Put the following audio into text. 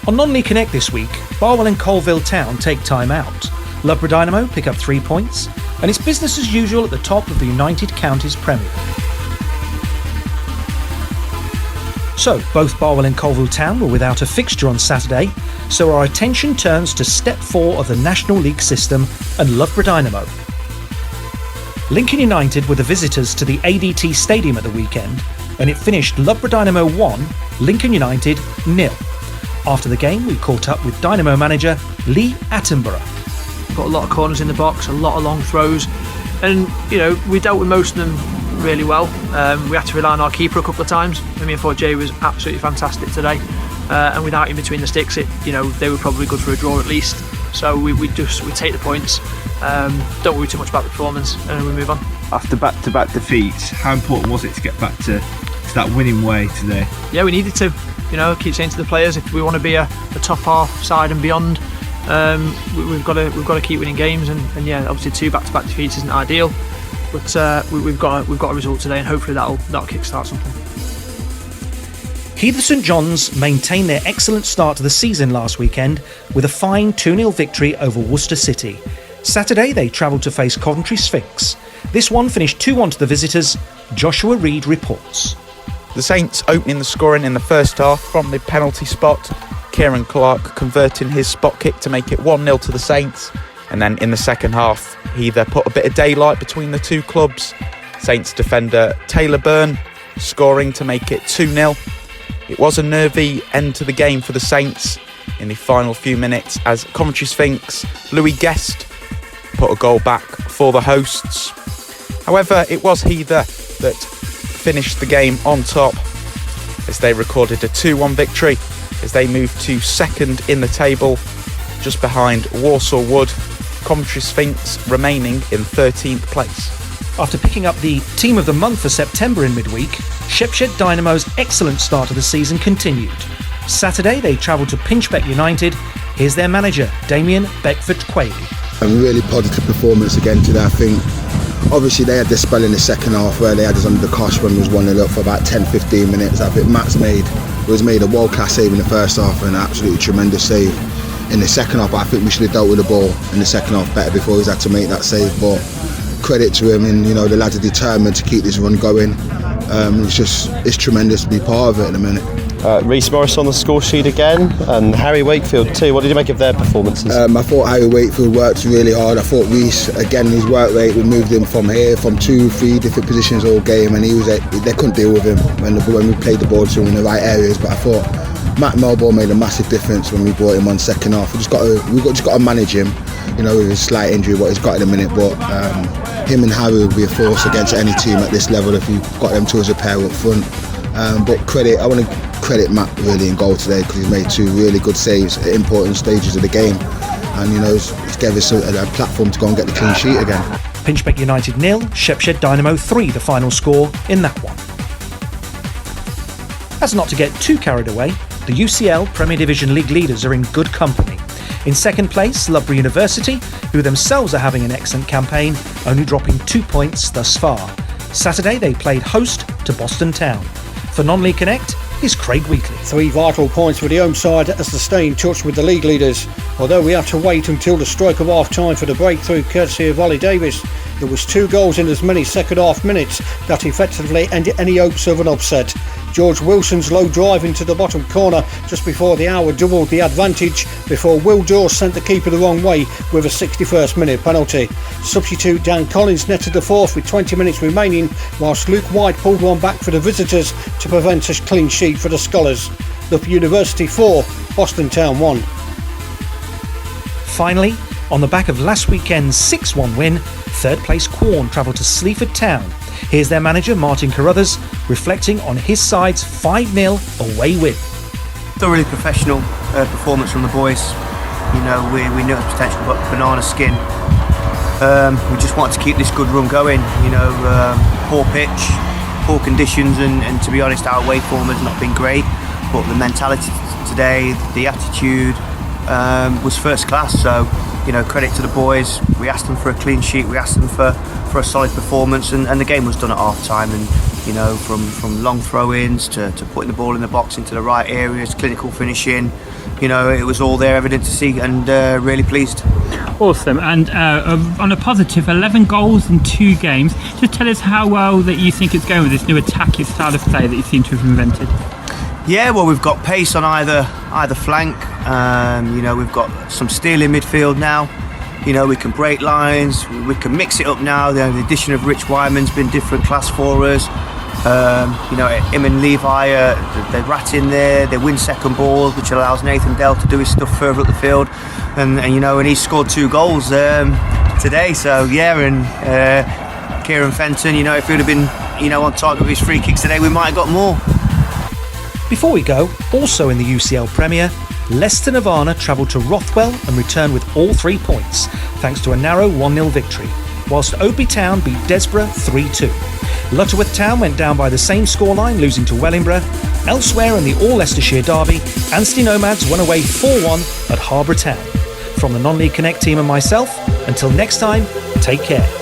On Non-League Connect this week, Barwell and Colville Town take time out. Loughborough Dynamo pick up 3 points, and it's business as usual at the top of the United Counties Premier. So, both Barwell and Colville Town were without a fixture on Saturday, so our attention turns to Step 4 of the National League system and Loughborough Dynamo. Lincoln United were the visitors to the ADT Stadium at the weekend, and it finished Loughborough Dynamo 1, Lincoln United 0. After the game, we caught up with Dynamo manager Lee Attenborough. Got a lot of corners in the box, a lot of long throws, and we dealt with most of them really well. We had to rely on our keeper a couple of times. I thought Jay was absolutely fantastic today, and without him between the sticks, they were probably good for a draw at least. So we take the points, don't worry too much about the performance, and we move on. After back-to-back defeats, how important was it to get back to that winning way today? Yeah, we needed to. I keep saying to the players, if we want to be a top half side and beyond, we've got to keep winning games. And yeah, obviously 2 back-to-back defeats isn't ideal, but we've got a result today, and hopefully that'll kickstart something. Heath St John's maintained their excellent start to the season last weekend with a fine 2-0 victory over Worcester City. Saturday they travelled to face Coventry Sphinx. This one finished 2-1 to the visitors. Joshua Reid reports. The Saints opening the scoring in the first half from the penalty spot. Kieran Clark converting his spot kick to make it 1-0 to the Saints. And then in the second half, he either put a bit of daylight between the two clubs. Saints defender Taylor Byrne scoring to make it 2-0. It was a nervy end to the game for the Saints in the final few minutes as Coventry Sphinx Louis Guest put a goal back for the hosts. However, it was Heather that finished the game on top as they recorded a 2-1 victory as they moved to second in the table just behind Walsall Wood, Coventry Sphinx remaining in 13th place. After picking up the Team of the Month for September in midweek, Shepshed Dynamo's excellent start of the season continued. Saturday they travelled to Pinchbeck United. Here's their manager, Damien Beckford-Quayle. A really positive performance again today, I think. Obviously they had their spell in the second half where they had us under the cosh when we was 1-0 up for about 10-15 minutes. I think Matt's made a world-class save in the first half and an absolutely tremendous save in the second half. But I think we should have dealt with the ball in the second half better before he's had to make that save. But credit to him, and the lads are determined to keep this run going. It's tremendous to be part of it at the minute. Reece Morris on the score sheet again, and Harry Wakefield too. What did you make of their performances? I thought Harry Wakefield worked really hard. I thought Reece, again, his work rate, we moved him from 2-3 different positions all game, and they couldn't deal with him when we played the ball to him in the right areas. But I thought Matt Melbourne made a massive difference when we brought him on second half. We've just got to manage him, with his slight injury, what he's got in a minute. But him and Harry will be a force against any team at this level if you've got them two as a pair up front. But I want to credit Matt really in goal today because he's made 2 really good saves at important stages of the game, and he's gave us a platform to go and get the clean sheet again. Pinchbeck United 0, Shepshed Dynamo 3 the final score in that one. As not to get too carried away, the UCL Premier Division League leaders are in good company. In second place, Loughborough University, who themselves are having an excellent campaign, only dropping 2 points thus far. Saturday they played host to Boston Town. For Non-League Connect is Craig Wheatley. 3 vital points for the home side as they stay in touch with the league leaders. Although we have to wait until the stroke of half-time for the breakthrough courtesy of Ollie Davis, there was 2 goals in as many second half minutes that effectively ended any hopes of an upset. George Wilson's low drive into the bottom corner just before the hour doubled the advantage before Will Dawes sent the keeper the wrong way with a 61st minute penalty. Substitute Dan Collins netted the fourth with 20 minutes remaining, whilst Luke White pulled one back for the visitors to prevent a clean sheet for the Scholars. Loughborough University 4, Boston Town 1. Finally, on the back of last weekend's 6-1 win, third place Quorn travelled to Sleaford Town. Here's their manager Martin Carruthers reflecting on his side's 5-0 away win. Thoroughly professional performance from the boys. We knew the potential but banana skin. We just wanted to keep this good run going. Poor pitch, poor conditions, and to be honest, our away form has not been great. But the mentality today, the attitude was first class. So credit to the boys. We asked them for a clean sheet, we asked them for a solid performance, and the game was done at half time. And from long throw-ins to putting the ball in the box into the right areas, clinical finishing, it was all there, evident to see, and really pleased. Awesome. And on a positive, 11 goals in 2 games. Just tell us how well that you think it's going with this new attacking style of play that you seem to have invented. Yeah, well, we've got pace on either flank. We've got some steel in midfield now. We can break lines, we can mix it up now. The addition of Rich Wyman's been different class for us. Him and Levi, they rat in there, they win second balls, which allows Nathan Dell to do his stuff further up the field. And he scored 2 goals today. So yeah, and Kieran Fenton, if he would have been, on target with his free kicks today, we might have got more. Before we go, also in the UCL Premier, Leicester Nirvana travelled to Rothwell and returned with all 3 points, thanks to a narrow 1-0 victory, whilst Oadby Town beat Desborough 3-2. Lutterworth Town went down by the same scoreline, losing to Wellingborough. Elsewhere in the All-Leicestershire derby, Anstey Nomads won away 4-1 at Harbour Town. From the non-League Connect team and myself, until next time, take care.